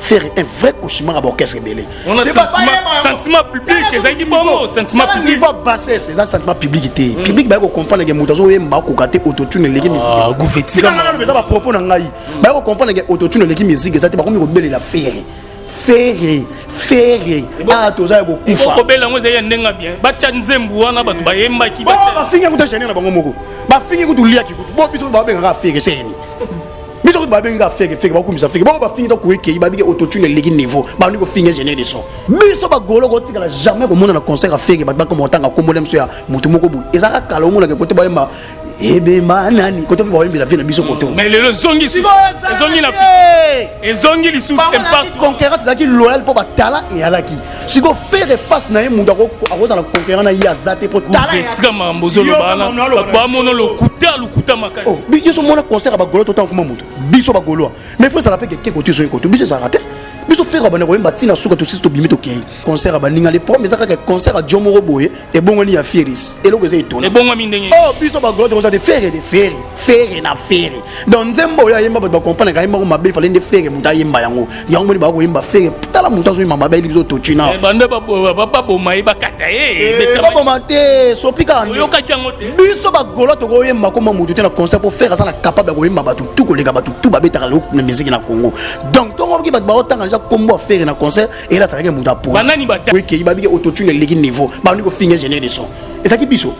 faire un vrai cauchemar à orchestre belé. On a sentiment public, c'est bon sentiment public. Il va passer c'est un sentiment public public ba ko comprendre que moutazo yemba ko kate autotune leki musique. Ah, gouveti. Non non, mais ça va propos na ngai. Ba ko comprendre que autotune leki musique ça te ba ko mi ko beler la faire. Faire. Ah toza ko kufa. Ko bela ngo zeya ndenga bien. Ba tsanzembu wana ba ba yemba ki ba. Ba finga ko ta gêner na bango moko. Ba finga ko lia ki ko. Bo biso ba benga faire c'est ni. Biso ba benga faire ba ko misa faire. Ba finga ko ke ba bi autotune leki niveau. Ba ni ko finga gêner des sons. Biso ba golo ko tika jamais ko mona na concert à faire ba ko montanga ko modem so ya mutu moko bu. Ezaka kala mona ke côté ba yemba. Ebe manani côté ba yemba la vie na biso côté. Mais le zongi na et zongi li sous impact conquérant c'est qui loyal pour ba talent et alaki. Si go faire face na mutu ko akoza na conquérant na ya zate pour talent. Tika mambozo lo bana. Ba mono lo kuta makasi. Oh, biso mona concert ba golo totan comme mutu. Biso ba golo. Mais faut ça rappelle que côté so côté. Biso ça raté. Biso faire ba na ko yemba tina suka to sisto bimito ke. Concert ba ninga les premiers aka concert à Jomoro Boye et bongo ni ya Fieris. Et lo ko ze étonné. Et bongo mi ndenge. Oh, biso ba golo to ça de faire na faire. Donc nzembo ya yemba ba comprendre ka yemba ko mabe fallait de faire muta yemba yango. Yango ni ba ko yemba faire. Tala muta so yemba mabe biso to china. Bande ba boma ba kata ba boma te so pika. Yo ka tiango te. Biso ba golo to ko yemba ko mamutu te na concert pour faire ça na capable ko yemba ba tout ko lega ba tout ba betaka lo na musique na Congo. Donc tongo ki ba otanga ja kombo faire na concert et là ça que muta pour. Banani ba ta. Oui ki ba bi autotune legi niveau. Ba ni ko finir générer des sons. Et ça qui biso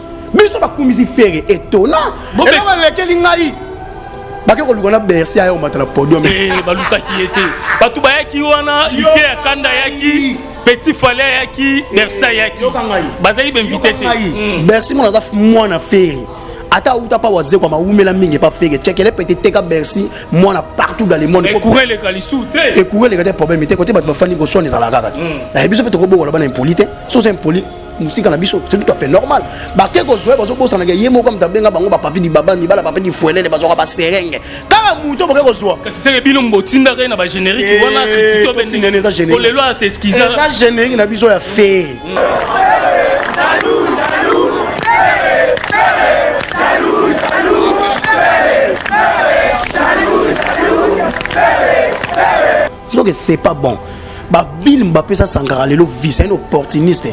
ba kumisi faire étonnant. Et là ba lekeli ngai. Ba ke ko lugona bersi ayo matala podium. Baluka ki était. Batu ba yaki wana ike akanda yaki. Petit Fallait yaki, Versailles yaki. Bazali ben invité te. Merci mon azaf moi na faire. Ata uta pa waze kwa maumela mingi pa faire. Check les petit teka Bercy moi na partout dans le monde. Courir les kalisou te. Et courir les problèmes te côté ba fani ko soni za la gaga. Na biso pe to ko bo wala ba na impolite. So c'est impoli. Musique na biso c'est tout à fait normal. Ba ke ko zoe bazo bosa na yemo comme tabenga bango ba papi di baba ni bala papi di fuele bazo ba serenge. Kaka muto ba ke ko zoa. Kasi c'est bino mbotinda na ba générique wana critiquer ben ni ça générique. Ko le loi c'est exquisant. Ça générique na biso ya fait. Donc c'est pas bon. Ba Bill Mbappé ça sangara lelo vie c'est un opportuniste.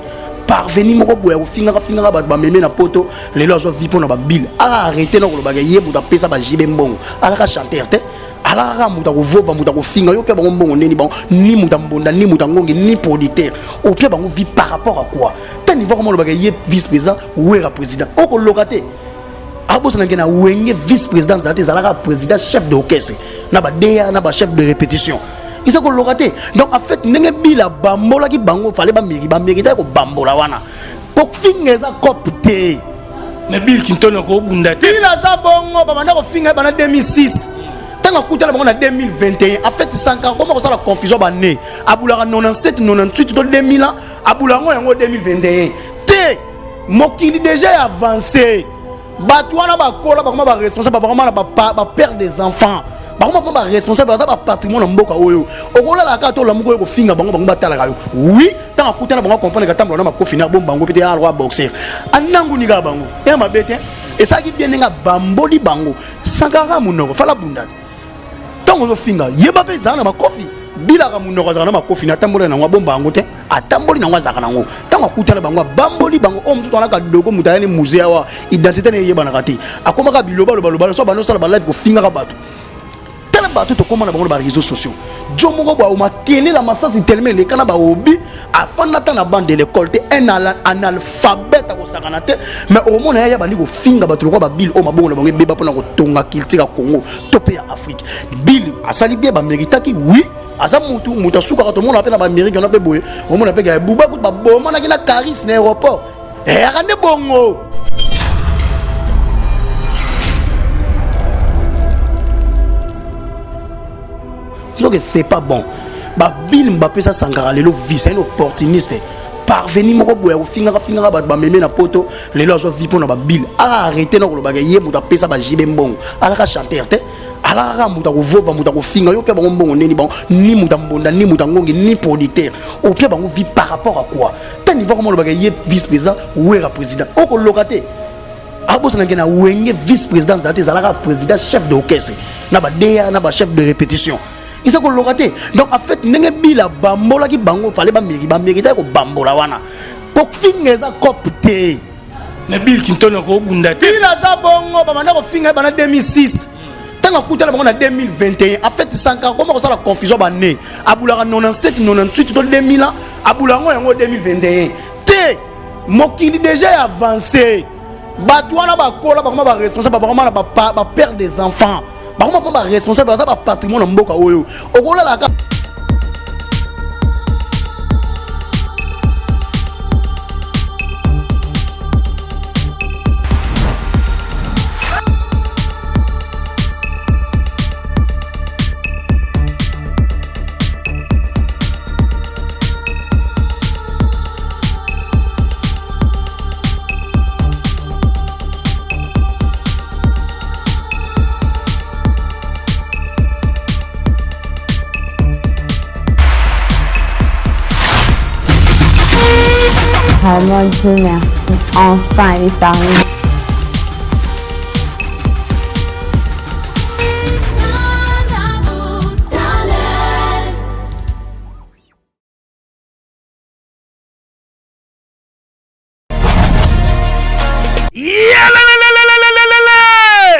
Parvenir moko boya finga ba meme na poto lelo azo vi pona ba Bill. Arrêter na ko ba ye muta pesa ba jibe mbongo. Ala ka chanteur te. Ala ka muta ko vova muta ko finga yo ke ba mbongo neni ba ni muta mbonda ni muta ngongi ni producteur. Au pire ba vi par rapport à quoi? Tant niveau comment le ba ye vice-président ou era président. O ko lokaté. Abosa na ngena wenge vice-président za te zalaka président chef d'orchestre. Na ba DA na ba chef de répétition. Il s'est colocaté. Donc en fait, n'engue bila bambola qui bango fallait ba mériter ko bambola wana. Ko finga copté. Mais Bill Clinton ko bundate. Il a za bongo ba bana ko finga bana 2006. Tanga kuta bango na 2021. En fait, sanka comment ça la confusion ba né. Abula 97 98 to 2000 ans, abula ngo yango 2021. Té mokili déjà avancé. Batouana ba kola ba responsable ba père des enfants. Bango ba responsable za ba patrimoine na mboka oyo okola la ka to la moko ko finga bango batala kayo oui tant akuta na bango comprendre ka tambo na makofi na bomba bango pete ya roi boxer anangu ni ga bango e mabete et ça qui bien nga bamboli bango sangara munoko fala bunda tant ko finga yeba pe za na makofi bila ka munoko za na makofi na tambo na ngwa bomba bango te atamboli na ngwa za kana ngo tant akuta na bango bamboli bango o mtu tona ka dogo mutayani musée wa identité ne yeba na kati akoma ka biloba loba so bano sala ba live ko finga ka bato bato to comment na ba réseaux sociaux jomo ba o makele la massage tellement les kana ba obi afana ta na bande de l'école te un analphabète ko sakana te mais au monde ya ba ni ko finga bato ko ba bill o mabongo na bango beba pona ko tonga kiltika Congo topé ya Afrique bill asali bien ba mérita ki oui asa mutu suka ka to mona pe na ba Amérique na pe boye o mona pe ga buba ko ba boma na kina Caris na aéroport e akane bongo. Donc c'est pas bon. Ba Bill Mbappé ça sangara lelo vie c'est un opportuniste. Parvenir moko boya finga ba meme na poto lelo azo vi pona ba Bill. Arrêter na ko ba ye muta pesa ba jibe mbongo. Ala ka chanteur te. Ala ka muta ko vova muta ko finga yo ke ba mbongo neni ba ni muta mbonda ni muta ngongi ni producteur. Au pire bango vi par rapport à quoi? Tant niveau comment le ba ye vice-président ou era président. O ko lokaté. Abosa na ngena wenge vice-président za te zalaka président chef d'orchestre. Na ba DA na ba chef de répétition. il s'est coloraté. Donc en fait n'engue bila bambola qui bango fallait ba mériter ko bambola wana. Ko finga copté. Mais Bill Clinton ko bundate. Il a za bongo ba manda ko finga bana 2006. Tant que la banque en 2021, en fait, 5 ans, comment ça la confusion va naître? Aboula 97, 98, 2000 ans, Aboula en 2021. Té, Mokili déjà avancé. Batouana ba kola ba ba responsable ba père des enfants. Ba ba responsable ça ba patrimoine en mboka oyo. Okola la Vraiment Dieu merci. Enfin, il est parmi.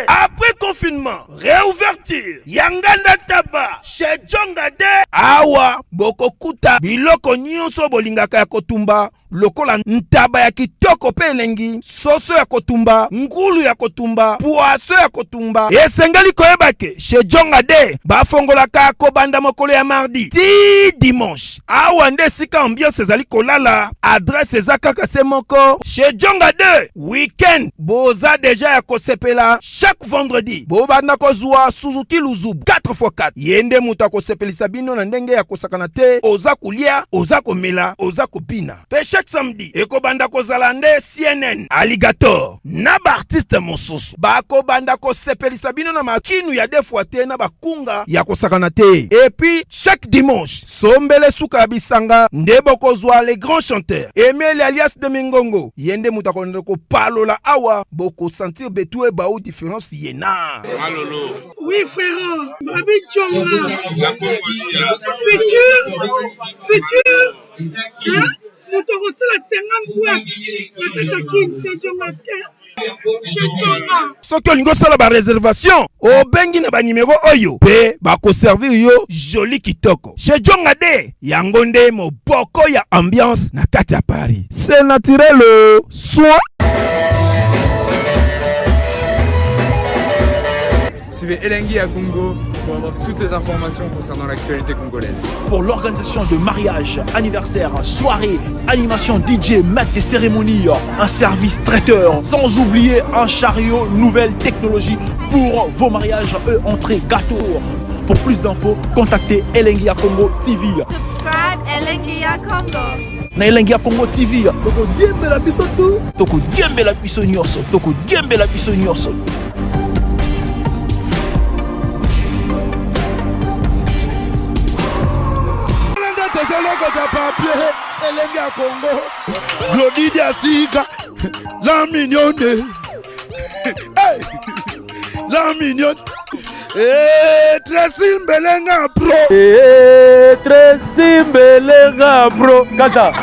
Après confinement, réouverture, Yanganda Taba, chez Djongade, Awa, Bokokuta, Biloko Nyonso Bolingaka ya Kotumba, lokola ntaba ya kitoko pe elengi, soso ya kotumba, ngulu ya kotumba, poaso ya kotumba. Esengali koyebake, chez Djongade, bafongolaka kobanda mokolo ya mardi, ti dimanche. Awa nde sika ambiance ezali kolala, adresse ezakaka se moko, chez Djongade, weekend, boza deja ya kosepela, chaque vendredi, bobanda kozwa Suzuki Luzubu, 4x4. Yende muta kosepelisa bino na ndenge ya kosakana te, oza kulia, oza komela, oza kopina. Pe chaque samedi, ekobanda kozala nde CNN, Alligator, na ba artiste mosusu. Bako banda kosepelisa bino na makinu ya defwa te na bakunga ya kosakana te. Et puis, chaque dimanche, sombele suka bisanga, nde bokozwa les grands chanteurs. Emile alias de Mingongo, yende muta ko palola awa, boko sentir betue ba ou différence yena. Malolo. Oui, frère, Babi Djonga. La Congolia. Futur. Hein? Nous te recevons la 50 boîtes. La Katakin, c'est Djongaske. Chez Djonga. Soki olingo sala ba réservation, obengi na ba numéro oyo. Pe bako servir yo joli kitoko. Chez Djongade, yango nde moboko ya ambiance na kati ya Paris. C'est naturel, soit. Suivez Elengi à Congo pour avoir toutes les informations concernant l'actualité congolaise. Pour l'organisation de mariage, anniversaire, soirée, animation DJ, maître des cérémonies, un service traiteur, sans oublier un chariot nouvelle technologie pour vos mariages et entrées gâteaux. Pour plus d'infos, contactez Elengi à Congo TV. Subscribe Elengi à Congo. Na Elengi à Congo TV. Toko diembe la biso tout. Toko diembe la biso nyonso. Toko diembe la biso nyonso. Elengi à Congo, Glody Diasiga, la mignonne, hey, la mignonne, Tracy Mbelenga bro, Tracy Mbelenga bro, kata.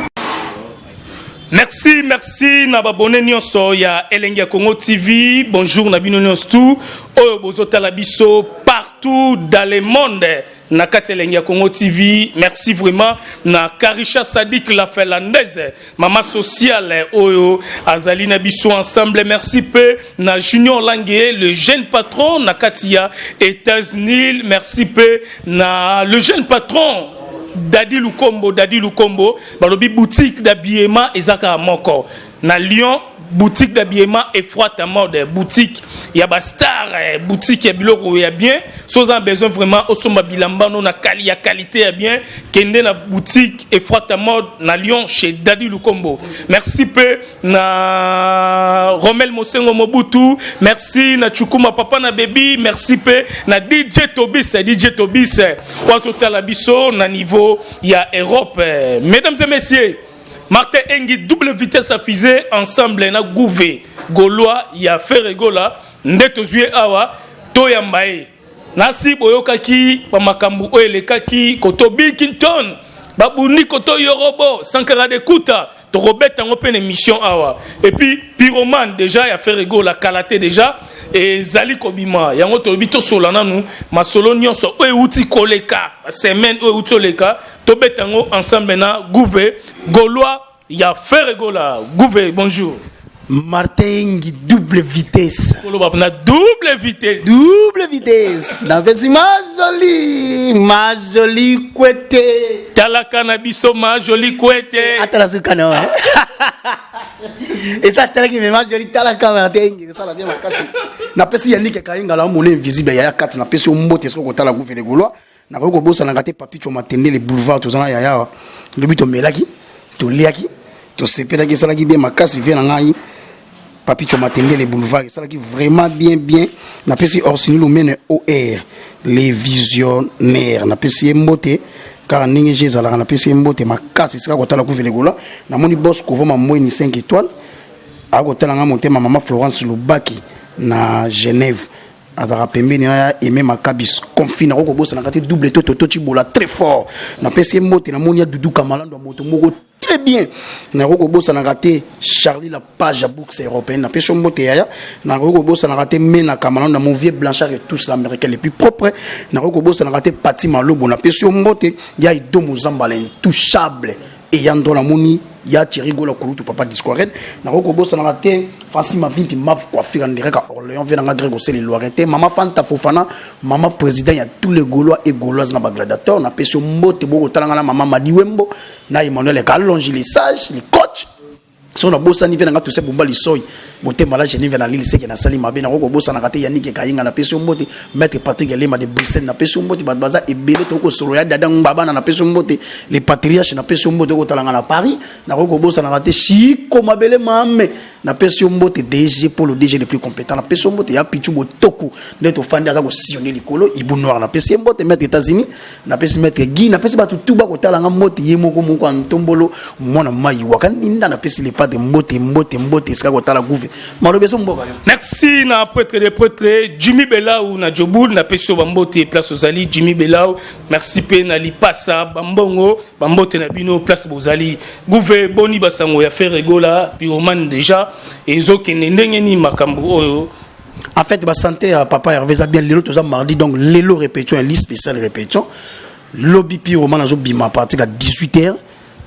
Merci na babone nyonso ya Elengi à Congo TV. Bonjour na bino nyonso tout. Oyo bozotala biso partout dans le monde. Na kati Elengi à Congo TV. Merci vraiment na Karisha Sadik la finlandaise, maman sociale oyo azali na biso ensemble. Merci peu na Junior Langue, le jeune patron na katia États-Unis. Merci peu na le jeune patron Dadi Lukombo, balobi boutique d'habillement ezaka moko na Lyon, boutique d'habillement Efroit à mode, boutique ya ba star, boutique ya biloko ya bien, sans un besoin vraiment osomba bilamba no na qualité ya bien, kende na boutique Efroit à mode na Lyon chez Dadi Lukombo. Merci peu na Romel Mosengo Mobutu, merci na Chukuma papa na baby, merci peu na DJ Tobis wazote la biso na niveau ya Europe. Mesdames et messieurs, Martin Engi, double vitesse à fusée, ensemble na Gouvé, Gaulois, ya Ferregola, Ndeto Zue Awa, Toyambae. nasi boyokaki bamakambu oyo elekaki koto Bill Clinton babundi koto Yorobo Sankara de Kuta tokobeta ngo pe émission awa et puis Pyroman déjà ya fait rego la kalaté déjà et zali kobima yango tolobi to solana nu masolo nyonso oyo uti koleka semaine oyo uti oleka to beta ngo ensemble na Gouvé Gaulois ya fait rego la Gouvé bonjour Martin double vitesse. Na double vitesse. Double vitesse. Na vesi ma jolie kwete. Talaka na biso ma jolie kwete. Atala sukana wa. Et ça tala ki ma jolie talaka Martin ça la bien makasi. Na pesi yanike kainga la mona invisible ya 4 na pesi mbote soko kotala Gouvé les Gaulois. Na ko bosa na ngate papi to matende les boulevards to zana ya. Le but to melaki, to liaki, to sepela ki sala ki bien makasi vient na ngai. Papi tu m'as tenu les boulevards, ça qui vraiment bien. N'a pas si Orsini le mène OR, les visionnaires. N'a pas si mbote, car n'ingé j'ai la n'a pas si mbote, ma casse, c'est ça quand la couve les gola. N'a mon boss couvre ma moine 5 étoiles. A côté la monté ma maman Florence Lubaki na Genève. Azara pembe ni aimé ma cabis confine roko boss na kati double toto chibola très fort. N'a pas si mbote na monia Doudou Kamalando moto moko très bien. Na roko boss na raté Charlie la page à bourse européenne na peso mbote ya na roko boss na raté Mena Kamalando mon vieux Blanchard et tous l'américain les plus propres. Na roko boss na raté Pati Malobo na peso mbote ya Ido Muzambala intouchable et yando la moni ya Thierry Gola Kulutu papa discoret na roko boss na raté Fassima Vimpi maf coiffure en direct à Orléans vient en Grego c'est les Loiretais maman Fanta Fofana maman président il y a tous les Gaulois et Gauloises na bagladateur na peso mbote boko talanga na maman Madiwembo na Emmanuel Kalonji les sages les coachs so na bossa ni venanga tout ce bomba lisoy moté malade je ni vena lili seke na sali mabe na roko bossa na kate yanike kayinga na peso mbote maître Patrick Lema de Bruxelles na peso mbote baza ebele to ko solo ya dada ngaba na peso mbote les patriarches na peso mbote ko talanga na Paris na roko bossa na kate chiko mabele mame na peso mbote DG pour le DG le plus compétent na peso mbote ya pichu botoku neto fandi aza ko sillonner likolo ibu noir na peso mbote maître États-Unis na peso maître Guy na peso batu tuba ko talanga mbote yemoko moko antombolo mwana mai wakani nda na peso les de mbote ska kotala Gouvé malobeso mboka merci na prêtre de prêtre Jimmy Belaou na Joboul na peso bambote place ozali Jimmy Belaou merci pe na lipasa bambongo bambote na bino place bozali Gouvé boni basango ya faire rigola Pyroman déjà ezokende ndenge ni makambo oyo en fait ba santé papa Hervé za bien lelo toza mardi donc lelo répétition une liste spéciale répétition lobby Pyroman azo bima à partir de 18h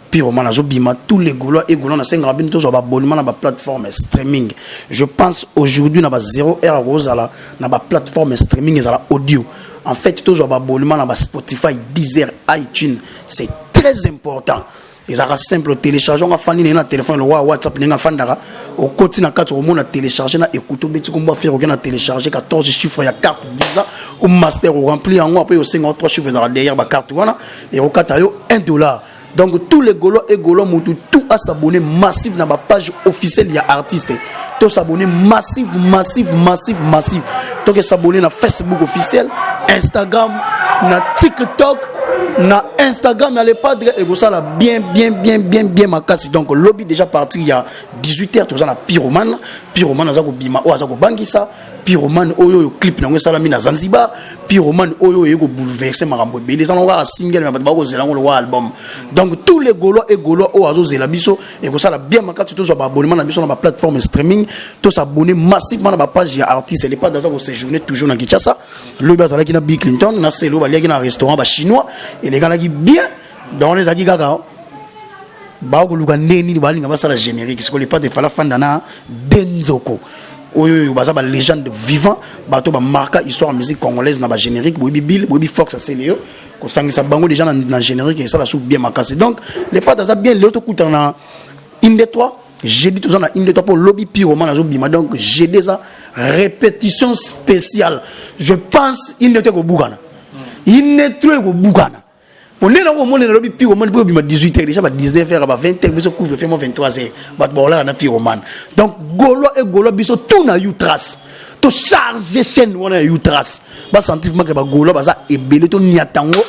Pyroman azo bima tous les Gaulois et Gaulois na 5 rabine tous abonnement na ba plateforme streaming je pense aujourd'hui na ba 0h rosala na ba plateforme streaming ezala audio en fait tous abonnement na ba Spotify Deezer iTunes c'est très important ils ont simple télécharger on a fani na téléphone le WhatsApp ninga fandaka au côté na carte au monde télécharger na écouter beti ko faire au na télécharger 14 chiffres ya carte Visa ou master ou remplir en après au 53 chiffres derrière ba carte wana et au kata yo $1. Donc tous les Gaulois et Gaulois moutou tout à s'abonner massif dans ma page officielle ya artiste. Tous s'abonner massif. Donc s'abonner na Facebook officiel, Instagram, na TikTok, na Instagram na les padres et ça là bien ma casse. Donc lobby déjà parti il y a 18h tous na Pyroman za ko bima o za ko bangisa. Pyroman oyo clip na ngesa la mina Zanzibar Pyroman oyo yego bouleverser marambo be les gens single mais ba ko zela ngo album donc tous les Gaulois et Gaulois o azo zela biso et ko sala bien makati to zo ba abonnement na biso na ba plateforme streaming to s'abonner massivement na ba page ya artiste et les pas dans ça ko séjourner toujours na Kinshasa le bazala ki na Bill Clinton na selo ba liaki na restaurant ba chinois et les gars là qui bien dans les aki gaga ba ko luka ndeni ba linga ba sala générique c'est ko les pas de fala fandana Denzoko oyo baza ba légende vivant bato ba marka histoire musique congolaise na ba générique bobi Bill bobi Fox ça c'est léo ko sangisa bango déjà na générique et ça la sou bien makasi donc les pas ça bien l'autre coup na inde 3 j'ai dit toujours na inde 3 pour lobby Pyroman azo bima donc j'ai déjà répétition spéciale je pense inde 3 ko bukana inde 3 ko bukana pour les gens qui lobby Pyroman pour bima 18h déjà ba 19h ba 20h biso couvre fait 23h ba bola na Pyroman donc Gaulois et Gaulois biso tout na you trace to charger chaîne wana you trace ba scientifiquement que ba Gaulois baza ebele to niatango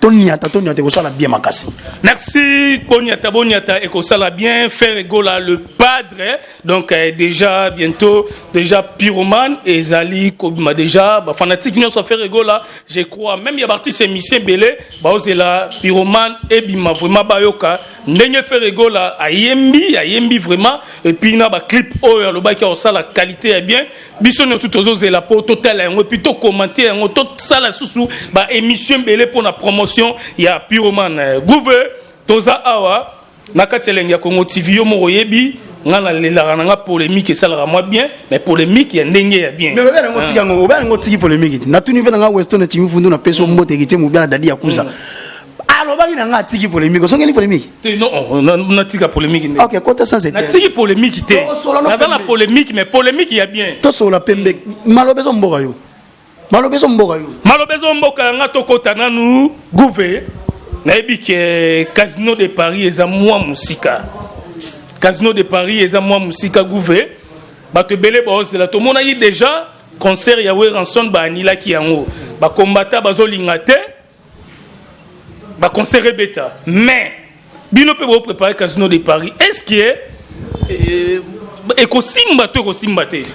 toniata ko sala bien makasi. Merci Boniata et Kosala bien faire Egola le padre donc déjà bientôt déjà pyromane et Zali Kobima déjà fanatique nous faire Egola je crois même il y a parti c'est Michel Belé la pyromane et Bima vraiment bayoka ndenge faire Egola ayembi vraiment et puis na ba clip oyo le ba qui a la qualité est bien biso nous tout aux la po total et plutôt commenter on tout ça la sous ba émission Belé pour la promotion il y a pyromane Gouve toza awa nakati elengia Congo TV yo moko yebi ngana lela nga polémique ça la moi bien mais polémique ya ndenge ya bien mais bana ngoti yango bana ngoti polémique na tuni vena nga western timi fundu na peso mbote kiti mu bana dadi yakuza alors bana nga tiki polémique so ngeni polémique non na tika polémique OK côté ça c'est na tiki polémique té na la polémique mais polémique ya bien to so la pembe malobezo mboka yo malobezo mboka nga to kota nanu Gouve nayebi que Casino de Paris eza moi musika Casino de Paris eza moi musika Gouve bato belé bazela to mona yi déjà concert ya we ranson ba anila ki yango ba combattant bazolinga te ba concert beta mais bino pe bo préparer Casino de Paris est-ce que ekosimba te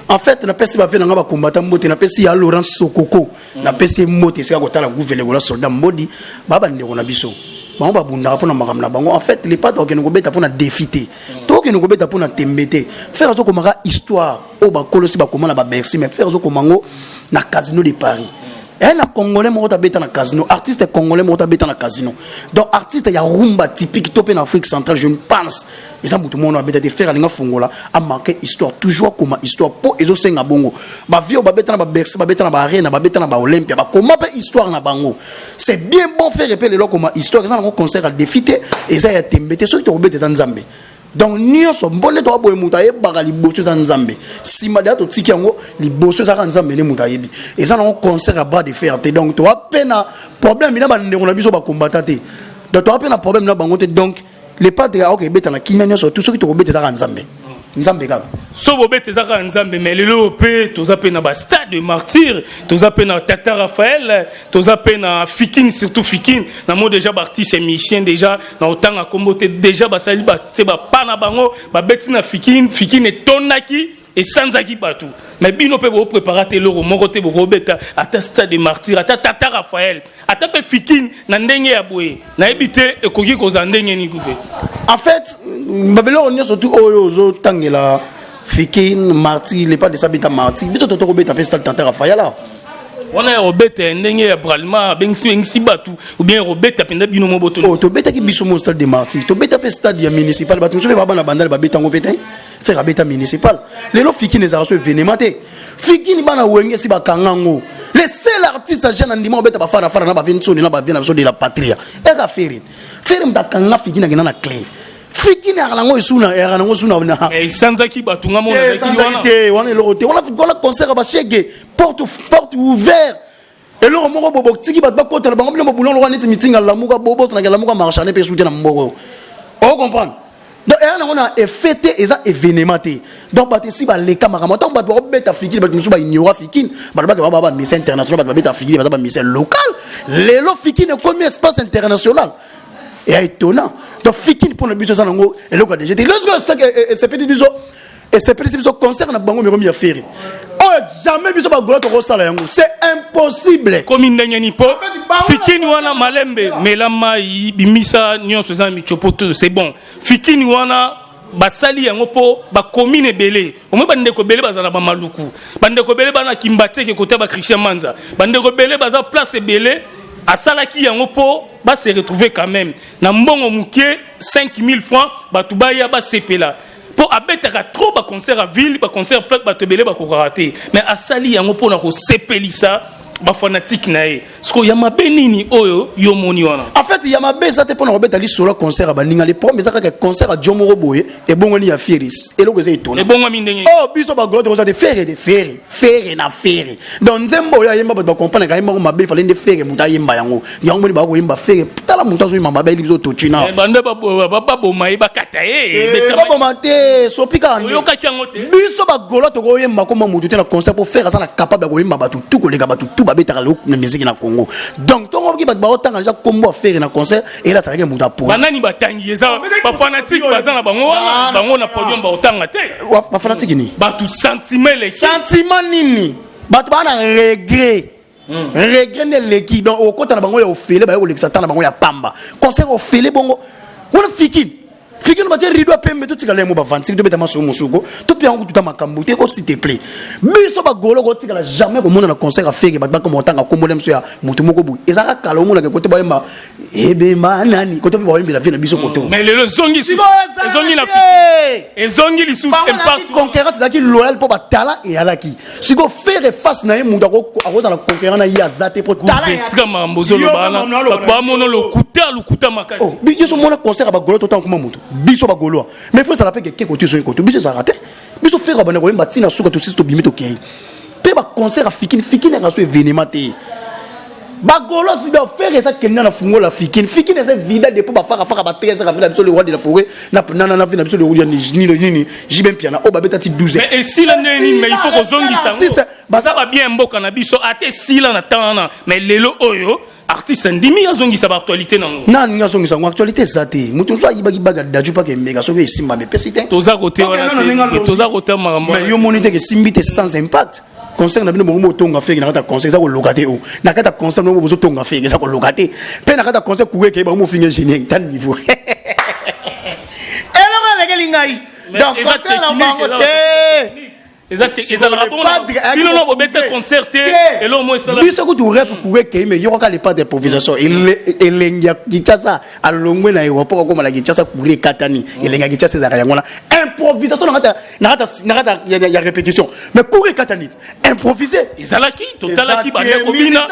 en fait na pesi ba vena nga ba combattant mbote na pesi ya Laurent Sokoko na pesi mbote sika kotala gouvernement la soldat mbodi baba ndeko na biso bango ba bunda pona makamna bango en fait les pas d'organe ko beta pona défiter to ke no ko beta pona tembete faire zo ko maka histoire o ba kolosi ba komana ba Bercy mais faire zo ko mango na Casino de Paris et na congolais mo ta beta na casino artiste congolais mo ta beta na casino donc artiste ya rumba typique topé en Afrique centrale je pense et ça tout le monde a beta de faire linga fongola a marqué histoire toujours comme histoire po ezo senga bongo ba vio ba beta na ba Bercy ba beta na ba arena ba beta na ba Olympia ba comment pe histoire na bango c'est bien bon faire répéter le comme histoire ça na concert à défiter et ça ya tembete ceux qui to beta nzambe donc nion so bonne to boy muta e baga liboso za nzambe sima da to tiki yango liboso za nzambe ne muta yebi et ça na concert à bras de fer donc to apena problème ina ba ndeko na biso ba combattant te donc to apena problème na bango te donc les pas de OK beta na kimenya so tout ceux qui to beta za nzambe nzambe kaka so bobete za nzambe mais lelo pe to zapena ba stade de martyr to zapena Tata Raphaël to zapena Fikin surtout Fikin na mo déjà parti c'est mission déjà na autant a comboté déjà ba sali ba te ba pana bango ba beti na Fikin et tonaki et sanzaki batou mais bino pe bo préparer le moko te bo beta ata stade de martyr ata Tata Raphaël ata pe Fikin na ndenge ya boye na ebité ekoki ko za ndenge ni Gouve en fait babelo on surtout oyo tangela Fikin martyr les pas de sabita martyr bito to beta pe stade Tata Raphaël là on a robeta ndenge ya bralma bengsi batu ou bien robeta penda bino mo boto oh to beta ki biso mo stade de martyr to beta pe stade ya municipal batu so be baba na bandal ba beta ngo peta faire à beta municipal les lo Fikin les arraso vénématé Fikin bana wenge si ba kangango les seuls artistes jeune ndima beta ba fara na ba vinsoni na ba vina so de la patria e ka faire mta kanga Fikin na clé Fikin arango isuna arango suna na mais sanzaki batunga mona wana le roté wala concert ba chege porte ouvert et le moko bobo tiki ba kota bango bino boulon lo neti meeting la muka bobo na la muka marchaner pe soutenir na mboko on comprend donc on a fêté et ça événement donc ba si ba les camarades donc ba do beta Fikin ba musu ba ignora Fikin ba ba mission international ba beta Fikin ba mission local les lo Fikin comme espace international et étonnant donc Fikin pour le but ça nango et le quoi déjà lorsque ça et c'est petit biso et c'est petit biso concert na bango mais comme il a fait jamais biso ba golo to ko sala yango c'est impossible comme ndenge ni po Fikin wana malembe melama bimisa nyonso za michopoto c'est bon Fikin wana basali yango po ba commune belé au moins bande ko belé bazana ba maluku bande ko belé bana kimbate ke côté ba Christian Manza bande ko belé baza place belé à salaki yango po ba se retrouver quand même na mbongo mukie 5000 francs ba tubaya ba sepela pour abetaka trop ba concert à ville ba concert plaque ba tebele ba ko rater mais à sali yango po na ko sepelisa ba fanatique nae sko ya mabenini oyo yo moni wana en fait ya mabe ça te pona robeta li solo concert à baninga les pommes mais ça ka concert à Jomo Roboye et bon ni ya Fieris et loko ze etona et bon ngami ndenge oh biso ba golo de faire na faire donc nzembo ya yemba ba comprendre ka yemba ko mabe fallait de faire muta yemba yango yango moni ba ko yemba faire tala muta so yemba mabe biso to china bande ba boma ba kata ba boma te so pika yo ka kyango te biso ba golo to ko yemba ko mutu te na concert pour faire ça na capable ko yemba ba tout ko lega ba tout babetaka le na musique na Congo. Donc ton qui ba autant déjà combo faire na concert et là ça rien muta pour. Banani batangi eza ba fanatique bazana bango na podium ba otanga te. Ba fanatique ni. Ba tout sentiment les sentiment nini. Ba to bana regret. Regret ne l'équipe donc au côté na bango ya ofele ba yo l'exata na bango ya pamba. Concert ofele bongo. On fikin. Fikin ma dire rido pembe tout tikala mo ba vantique to betama so musuko. To pia ngo tuta makambo te ko s'il te plaît. Biso ba golo ko tikala jamais ko mona na concert a faire ba ko motanga ko modem so ya mutu moko bu. Ezaka kala mo na ko te ba yemba ebe manani ko te ba yemba la vie na biso ko te. Mais le zongi sous zongi na et zongi li sous impact conquérant c'est qui loyal pour ba tala et alaki. Si ko faire face na mutu ko akoza na conquérant na ya zate pour tala. Tika mambozo lo bana. Ba mono lo kuta makasi. Oh, biso mona concert ba golo to tant ko mutu. Biso ba golo mais faut ça rappelle que côté sur un côté biso ça raté biso faire ba na ko yemba tina suka to sisto bimito kei pe ba concert a fikin na so événement te ba golo si ba faire ça kenna na fungo la fikin eza vida de pour ba faka ba 13 à biso le roi de la forêt na na biso le roi ni jibem piana o ba betati 12 mais et si la neni mais il faut que zongi sango ça va bien mboka na biso ate si la na tana mais lelo oyo artiste ndimi azongi sa actualité nango nan nga zongi sa actualité zate mutu so ayiba kibaga daju pa ke mega so ke simba me pesite toza côté marambo mais yo monite que simbite sans impact concert na bino bongo tonga feki na kata concert za ko lokate o na kata concert no bozo tonga feki za ko lokate pe na kata concert kuwe ke ba mo finge génie tan niveau elo ka leke lingai donc concert na bango te exact ezala bon bino no bobeta concert et lo mo sala biso ko tu rap kuwe ke mais yo ka le pas d'improvisation elengia kitasa alongwe na yo poko koma la kitasa kuwe katani elengia kitasa za yangola improvisation na kata ya répétition mais kuwe katani improviser ezalaki totalaki bande ko bina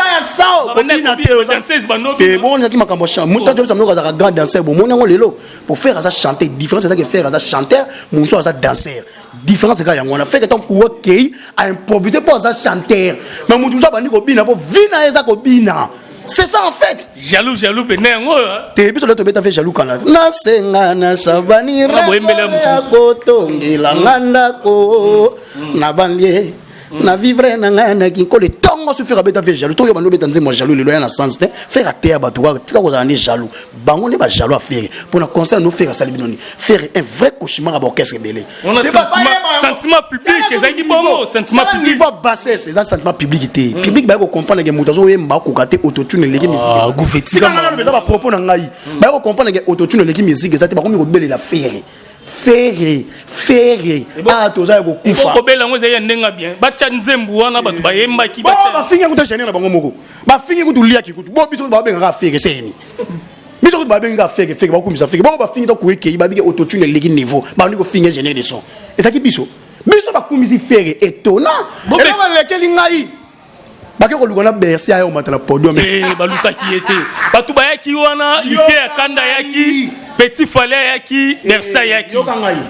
danseuse banobi et bon yaki makambo chant muta job samno ka grand danseur bon mon lelo pour faire ça chanter différence c'est ça que faire ça chanteur mon so ça danseur différence c'est quand on a fait que ton coureur qui a improvisé pour ça chanteur mais mon tout ça bandi ko bina pour vina eza ko bina c'est ça en fait jaloux benengo te biso le to beta fait jaloux kana na senga na sabani ra ko tongela nganda ko na banlie na vivre na ngana ki ko le tongo se faire beta fait jaloux to yo bando beta nzemo jaloux le loya na sens te faire terre ba to tika ko za ni jaloux bango ne ba jaloux à faire pour na concert nous faire salibinoni faire un vrai cauchemar à orchestre belé on a sentiment public ezaki bongo sentiment public niveau bassesse c'est un sentiment public public ba ko comprendre que moto zo yemba ko kate autotune leki musique gouvernement non mais ça va propos na ngai ba ko comprendre que autotune leki musique ça te ba ko mi ko belela faire ah toza ko kufa ko bela ngo zeya ndenga bien ba tsanzembu wana batu ba yemba ki ba finga ko to gêner na bango moko ba finga ko to lia ki ko bo biso ba benga faire seni biso ko ba benga faire ba ko misa faire ba finga to ko eke ba bike autotune leki niveau ba ni ko finga gêner des sons et ça qui biso ba ko misi faire étonnant et là ba lekeli ngai ba ko lugona bersi ayo matala podium ba luka ki était batu ba yaki wana ike akanda yaki petit fallait yaki Versailles yaki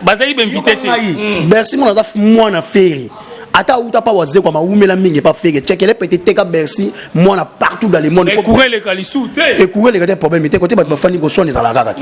bazali benvité te Bercy mon azaf moi na faire ata uta pa waze kwa maumela mingi pa faire checkele peut-être teka Bercy moi na partout dans le monde courir les kalisou te et courir les problème te côté ba fani ko soni zala kaka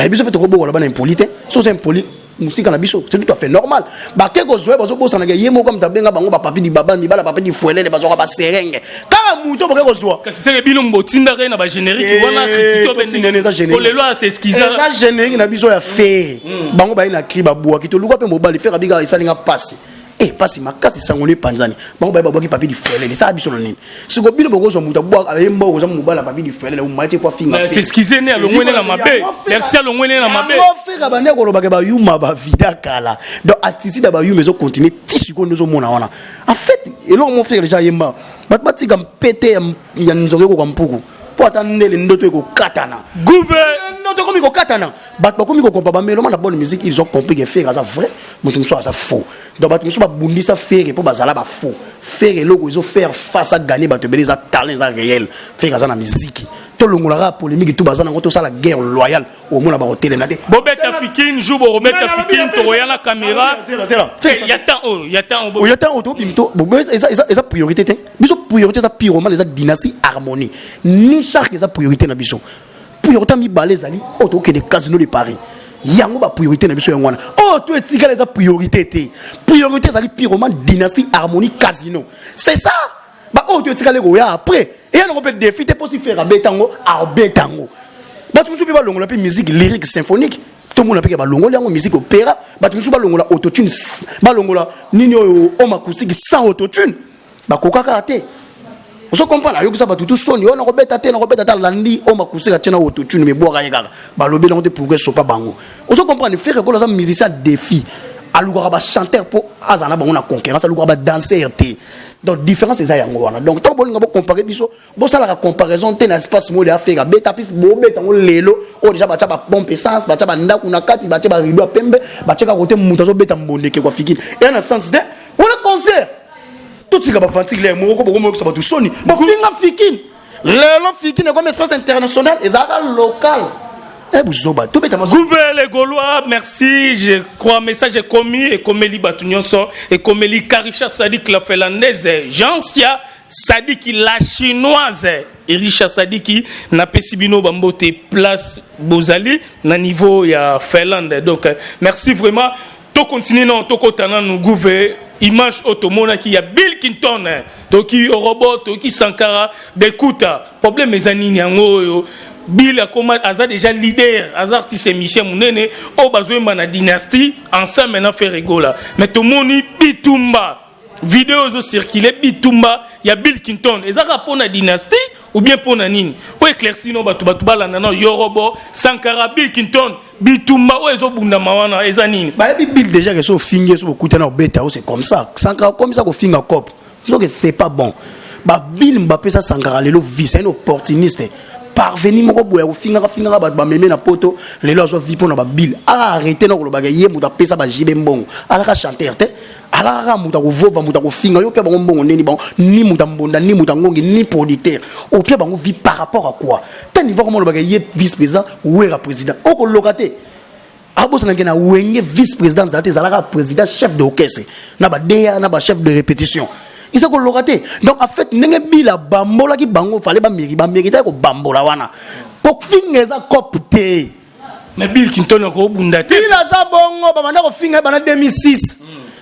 et biso peut ko bokola bana impolite so c'est impoli musique na biso c'est tout à fait normal ba keko zoe bazo bosa na yemo comme tabenga bango ba papi di baba mi bala papi di fuelele bazo ba serenge kaka muto bokeko zoa kasi c'est bino mbotinda re na ba générique wana critique bende ko le loi c'est skiza ça générique na biso ya fait bango ba ina kri ba bua ki to luka pe mobali faire biga isalinga passe et passe makasi sangone panzani bango ba bua ki papi di fuelele ça biso lo nini siko bino boko zo muta bua ayemba ko zo mobala papi di fuelele o mati kwa finga c'est skiza ne alongwene na mabe merci alongwene na mabe faire ba ne ko lo ba ke ba yuma ba vida kala donc attitude ba yuma zo continuer ti siko nzo mona wana en fait et là mon frère déjà yemba batati kam pété ya nzoke ko kampuku po atandele ndoto ko katana gouvernement ndoto ko mi ko katana bat ba ko mi ko kompa ba meloma na bonne musique ils ont compris que faire ça vrai mutu so ça faux donc bat muso ba bundisa faire pour bazala ba faux faire eloko ils ont faire face à gagner ba te beleza talent ça réel faire ça na musique to longola polémique tout bazana ngoto ça la guerre loyale au monde ba hôtel na te bobeta fikin jou bo bobeta fikin to ya la caméra yata auto bimto eza priorité te biso priorité ça purement les dynastie harmonie ni chaque eza priorité na biso priorité mi balezali auto que les casinos de Paris yango ba priorité na biso yangwana auto etika les priorité te priorité ça purement dynastie harmonie casino c'est ça ba o to tikale ko ya après et on peut défi te possible faire betango a betango ba tu musu pe ba longola pe musique lyrique symphonique tout le monde a pe ba longola yango musique opéra ba tu musu ba longola autotune ba longola nini o acoustique sans autotune ba kokaka te vous comprenez yo ça ba tout soni on robeta te na robeta ta landi o acoustique tena autotune me boka yekaka ba lobi na te progrès so pas bango vous comprenez faire ko ça musicien défi aluka ba chanteur pour azana bango na concurrence aluka ba danser te donc différence c'est ça yango wana donc tant bon ngabo comparer biso bo sala la comparaison te na espace mo de affaire beta pis bo beta ngo lelo o déjà ba taba pompe essence ba taba ndaku na kati ba taba rido pembe ba teka côté muta zo beta mbondeke kwa fikini et na sens de wala concert tout ce qui va fanti les mo ko bo mo ko ba tout soni bo finga fikini lelo fikini comme espace international et ça local. Gouvernement les Gaulois, merci. Je crois message est commis et comme Eli Batunyonso et comme Eli Karisha Sadik la finlandaise, Jansia Sadiki la chinoise et Richa Sadiki na pesibino bambote place Bozali na niveau ya Finlande. Donc merci vraiment. To continue non to kotana nous gouver image automona qui y a Bill Clinton toki robot toki Sankara d'écouta problème mes anini yango Bill a comment aza déjà leader aza artiste Michel Mounene au besoin na dynastie ensemble maintenant fait rigola mais tout moni bitumba vidéo zo circuler bitumba il y a Bill Clinton ezaka pour na dynastie ou bien pour na nini pour éclaircir no batu bala na Yorobo Sankara Bill Clinton bitumba o ezo bunda mawana ezanini ba Bill déjà que so finge so kuta na beta c'est comme ça Sankara comme ça ko finga cop donc c'est pas bon ba Bill Mbappé ça Sankara lelo vice un opportuniste parvenir moko boya ko finga ba meme na poto lelo so vi pona ba Bill arrêter na ko ba ye muta pesa ba jibe mbongo ala ka chanteur te ala muta ko vova muta ko finga yo pe ba mbongo neni ba ni muta mbonda ni muta ngongi ni producteur au pire bango vi par rapport à quoi tant niveau comment le bagaye vice-président ou est président o ko lokaté abo sana ngena wenge vice-président zate zalaka président chef d'orchestre na ba DA na ba chef de répétition il s'est lokaté donc en fait nenge bila bambola ki bango fallait ba mériter ko bambola wana ko finga za copte mais Bill Clinton ko bunda te il a za bongo ba manda ko finga bana 2006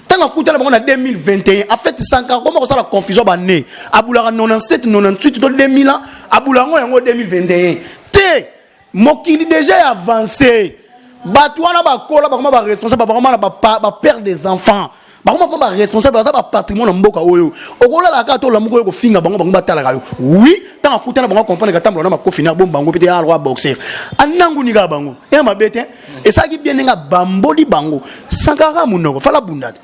tant que en 2021 en fait Sankara comment ça la confusion ba né abulaka 97 98 to 2000 ans abulango yango 2021 te mokili déjà avancé batwana ba kola ba comment ba responsable ba comment ba père des enfants ba comment ba responsable ça ba patrimoine mboka oyo okola la ka to la moko ko finga bango ba tala kayo oui tant que ba comprendre ka tambo na makofi na bomba bango pete alwa boxer anangu ni ga bango e mabete et ça qui bien nga bamboli bango Sankara munoko fala bundata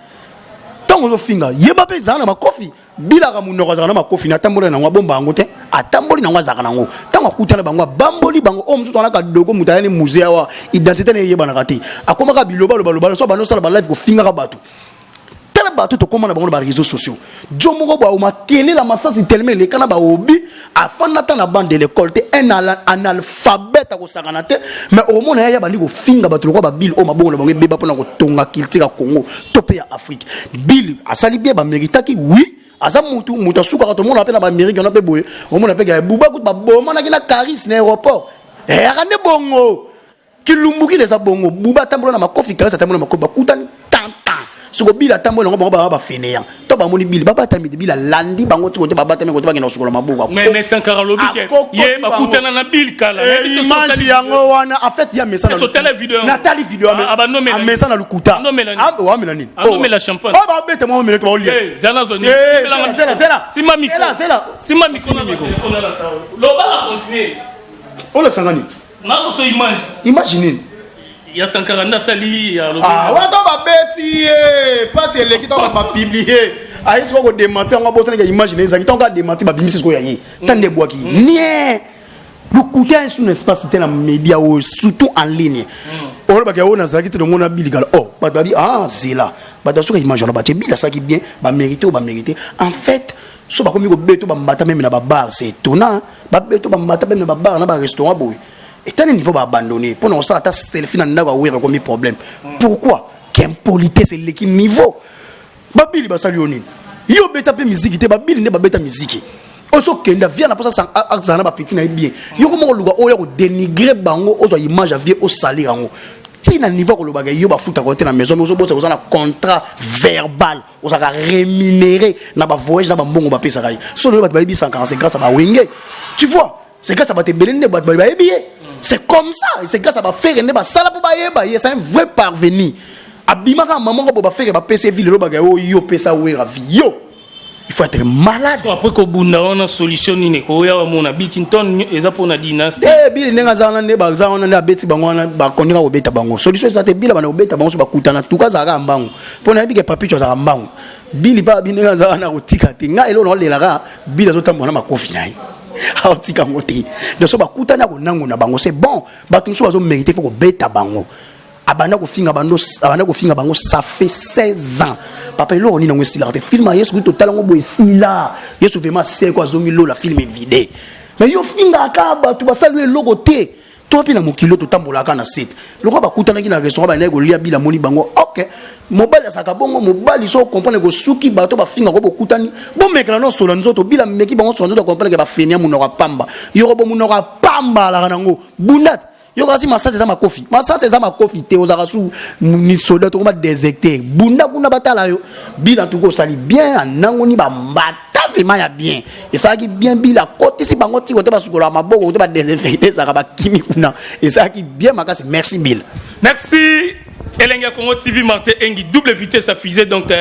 tant que finga yeba pe zana makofi bila ka munoko zana makofi na tambola na ngwa bomba bango te atamboli na ngwa zaka nango tant que kutana bango bamboli bango o mzuto na ka dogo mutayani musée wa identité ne yeba na kati akoma ka biloba loba so bano sala ba live ko finga ka batu bato to comment na réseaux sociaux jomoko ba uma télé la massage tellement les kana ba obi afana ta na bande de l'école te un analphabète ko sakana te mais au monde ya bandi ko finga bato ko ba bill o mabongo na bango beba pona ko tonga kiltika Congo topé ya Afrique bill asali bien ba mérita ki oui aza mutu suka to monde appelle na ba Amérique on appelle boye o monde appelle buba ko ba boma na kina Caris na aéroport akane bongo kilumbuki les abongo buba tambola na makofi Caris tambola na makofi bakutani soko bila tambo ngo ba fenéant to ba moni bil baba tamidi bila landi bango to ba batame ko to ba ngena soko ma buba mais Sankara lobi ke ye ba kutana na bil kala image yango wana en fait ya mesana so tele vidéo natali vidéo a mesana lukuta wa melani oh mais la champagne oh ba bete mo melani to ba olia zana zoni zela simami on a la ça loba la continuer on le sangani na so imagine il y a Sankara Nasali wa to ba beti parce que l'équipe va publier ayi so ko démentir on va bosser les images les acteurs on va démentir ba bimisi ko yayi tande boaki nie le couteau sur l'espace c'était la média surtout en ligne on ba ka on a zaki to ngona biligal oh ba di zela ba da so ka image on ba te bila ça qui bien ba mériter en fait so ba komi ko beto ba mbata même na ba bar c'est étonnant ba beto ba mbata même na ba bar na ba restaurant boy. Et tant qu'il faut abandonner, pour nous ça, selfie n'a pas comme problème. Pourquoi? Qu'impolitesse c'est l'équipe niveau. Babili basalioni. Yo beta pe musique, te babili ne ba beta musique. Oso kenda vient na posa sans ba petit na bien. Yo comment luga oya ko dénigrer bango oso image à vie au salir ango. tina niveau ko lobaga yo ba futa ko te na maison mais ozo na contrat verbal ozaka rémunéré na ba voyage na ba mbongo ba pesa kai so le ba ba 145 grâce à ba wenge tu vois c'est grâce à ba te belende ba ba ebié c'est comme ça c'est grâce à ba faire ne ba sala pour ba yeba c'est un vrai parvenu abimaka maman ko ba faire ba pesa ville lobaga yo pesa wera yo. Il faut être malade. Après que Bunda on a solution ni ko ya mon Bikinton eza pour na dynastie. Bili nenga za na ba za na beti bango na ba konira obeta bango. Solution ça te bila bana obeta bango so ba kutana tuka za ka mbango. Pona bike papicho za mbango. Bili ba binenga za na kotika te nga elo no lelaka bila zo tambo na makofi nai. A otika ngote. De so ba kutana ko nango na bango c'est bon. Ba tunso bazo mériter faut ko beta bango. Abana ko finga bango ça fait 16 ans. Papa il on est style arte film yesu total ngo boy sila yesu vraiment c'est quoi zongi lo la film est vidé mais yo finga akaba tu basalo logo te to pina mokilo to tambola kana set loko ba kutana ki na restaurant ba nego lia bila moni bango OK mobali saka bongo mobali so comprendre ko suki ba to ba finga ko bokutani bo mekela no solo nzoto bila meki bango so nzoto comprendre ke ba fenia munoko pamba yo bo munoko pamba la kanango bundat yo kasi massage za makofi te ozaka su ni soda to ma déserter bunda kuna batala yo bila tuko sali bien anango ni ba mbata vraiment ya bien et ça qui bien bila côté si bango ti côté ba sukola maboko côté ba désinfecter ça ba kimi kuna et ça qui bien makasi merci Bill. Merci Elenga Congo TV Martin Engi double vitesse à fusée donc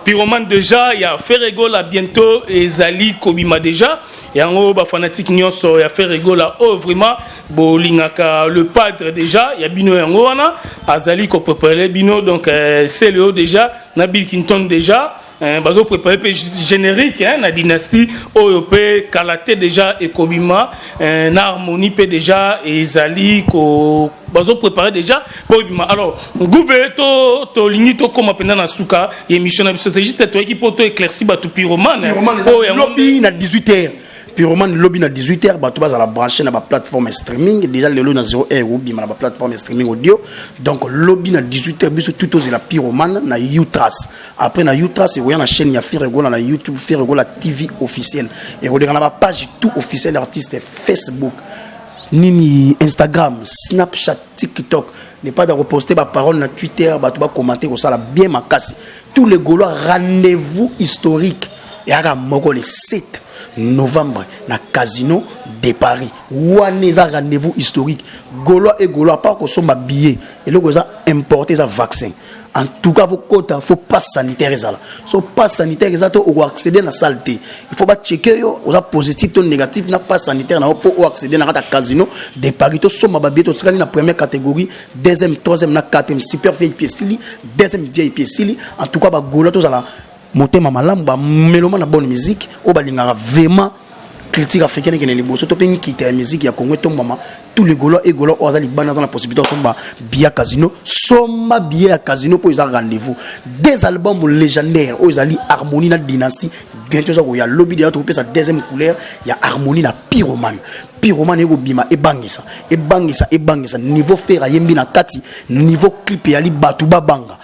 Pyroman déjà il y a Ferrego là bientôt et Zali Kobima déjà et en haut bah fanatique nyonso il y a Ferrego là oh vraiment bolingaka le padre déjà il y a Bino yango wana Azali ko préparer Bino donc c'est le haut déjà Nabil Kinton déjà bazo préparer générique hein la dynastie OEP Kalaté déjà et Kobima na harmonie pe déjà et Zali ko bazo préparer déjà pour Kobima alors gouvernement to lingi to comme pendant na suka émission na c'est juste toi qui pour to éclaircir ba tout Pyroman lobby na 18h Pyroman lobby na 18h bato baza la brancher na ba plateforme streaming déjà le lo na 0h ou bima na ba plateforme streaming audio donc lobby na 18h biso tout aux la Pyroman na Utras après na Utras et na chaîne ya Ferrego na YouTube Ferrego la TV officielle et regarder na ba page tout officiel artiste Facebook nini Instagram Snapchat TikTok n'est pas de reposter ma parole na Twitter bato ba commenter ko ça la bien makasi tous les Gaulois rendez-vous historique et à moko le 7 novembre na Casino de Paris ouaneza rendez-vous historique Gaulois et Gaulois pas ko somba billet et le goza importer ça vaccin en tout cas faut pas sanitaire ça so pas sanitaire ça to ou accéder na saleté il faut pas checker yo ou positif ou négatif na pas sanitaire na pour accéder na Casino de Paris to somba billet to tsali na première catégorie deuxième troisième na quatrième super VIP style deuxième VIP style en tout cas ba Gaulois to ça motema malamu ba meloma na bonne musique o balingaka vraiment critique africaine qui n'est liboso to pengi quitter la musique ya Congo to mama tous les Gaulois et Gaulois ozali bana dans la possibilité somba bia Casino somba bia Casino pour ils rendez-vous des albums légendaires ozali harmonie na dynastie bientôt ça il y a lobby de trouver sa deuxième couleur il y a harmonie na Pyroman ego bima e bangisa niveau faire yembi na kati niveau clip ya li batu babanga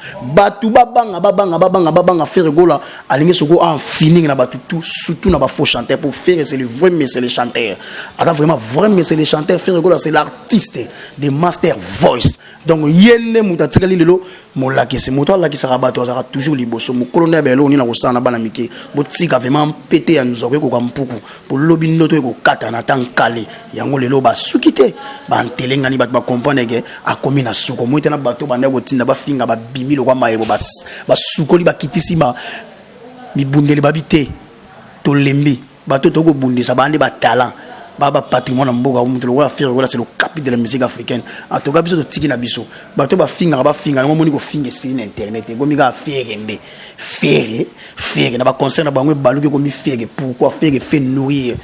faire gola alingi soko en feeling na batu tout surtout na ba faux chanteur pour faire c'est le vrai mais c'est le chanteur ata vraiment vrai mais c'est le chanteur faire gola c'est l'artiste des master voice donc yende mutatika lilo molaki c'est moto la qui sera bato sera toujours liboso mo colonel belo ni na kosana bana mike botika vraiment pété ya nzoko ko kampuku pour lobby noto ko kata na tankale yango lelo ba sukite ba ntelenga ni bato ba comprendre que a komi na suko moite na bato ba ndeko tinda ba finga ba bimilo kwa mayebo ba sukoli ba kitisi ba mibundeli babite to lembi bato to ko bundisa ba ndi ba talent baba patrimoine mboga umutu lo faire voilà c'est le capital de la musique africaine en tout cas biso to tiki na biso bato ba finga ngo moni ko finga sur internet go mi ga faire na ba concert na bango baluki ko mi faire pourquoi faire nourrir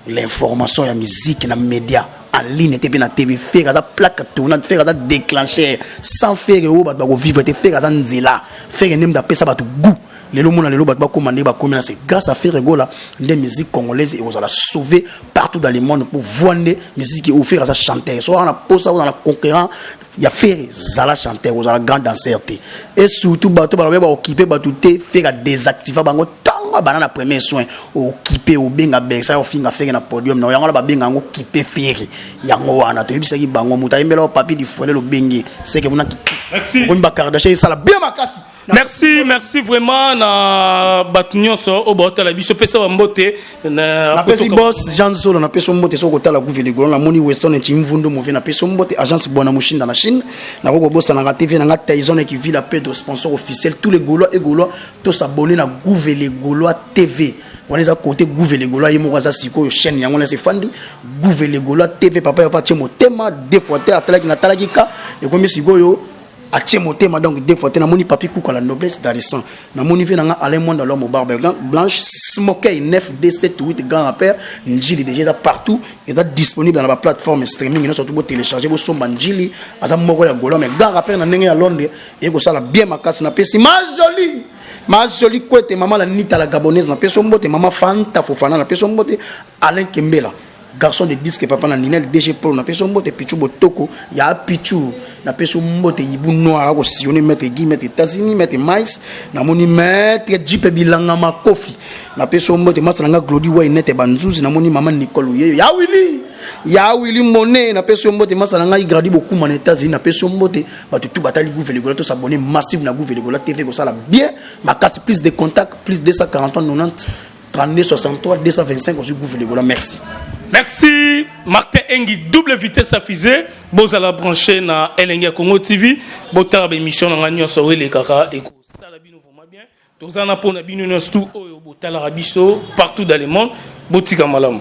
l'information ya musique na média en ligne était bien na TV faire ça plaque tournante faire ça déclencher sans faire o ba ko vivre te faire ça nzela faire nem da pesa ba to goût lelo mona lelo ba commander ba commander c'est grâce à Ferrego là des musiques congolaises et on va la sauver partout dans le monde pour vendre musique et offrir à sa chanteur soit on a posé ça dans la concurrent il y a faire zala chanteur aux la grande danseur et surtout bato ba occuper bato te faire désactiver bango tant bango banana premier soin occupé obenga besa ofinga feke na podium na yango ba benga ngo occupé feke yango wana to yebisa ki bango muta yembela papi di folé lo bengi c'est que mona merci on ba Kardashian ça la bien makasi. Merci vraiment na batnyonso au bota la biso pesa mbote na pesi boss Jean Zolo na peso mbote so kotala gouvernement la moni Weston et Chimvundo move na peso mbote agence bona mushinda na Chine na ko bossa na TV na Tyson qui vit la paix de sponsor officiel tous les Gaulois et Gaulois tous s'abonner na Gouvernement TV. On est à côté Gouvernement et mo za siko chaîne yango na se fandi Gouvernement TV papa ya patie motema deux fois te atala ki na tala ki ka et comme siko yo atie motema donc deux fois te na moni papi kuko la noblesse dans le sang na moni ve na Alain Monde l'homme au barbe blanche Smokey 9D78 grand rappeur njili déjà partout et est disponible dans la plateforme streaming et surtout pour télécharger vos sons njili aza moko ya golo mais grand rappeur na ndenge ya Londres et ko sala bien makasi na pesi ma jolie kwete maman la nita la gabonaise na peso mbote maman Fanta Fofana na peso mbote Alain Kembela garçon de disque papa na Ninel DG Pro na peso mbote Pichu Botoko ya Pichu na peso mbote yibu noir ko sillonner mettre Guy mettre États-Unis mettre Mais na moni mettre Jeep Bilanga Makofi na peso mbote masalanga Glody Wainete Banzuzi na moni maman Nicole Yeyo ya Willy Monet na peso mbote masalanga Igradi beaucoup en États-Unis na peso mbote batu tout batali Gouvernement to s'abonner massif na Gouvernement TV ko sala bien ma casse plus de contacts plus 243 90 32 63 225 au Gouvernement merci. Merci Martin Engi double vitesse affisée bozala branché na Elengia Congo TV botala ba émission na nyonso wele kaka et ko sala bino vraiment bien tozana pona bino nyonso tout oyo botala biso partout dans le monde botika malamu.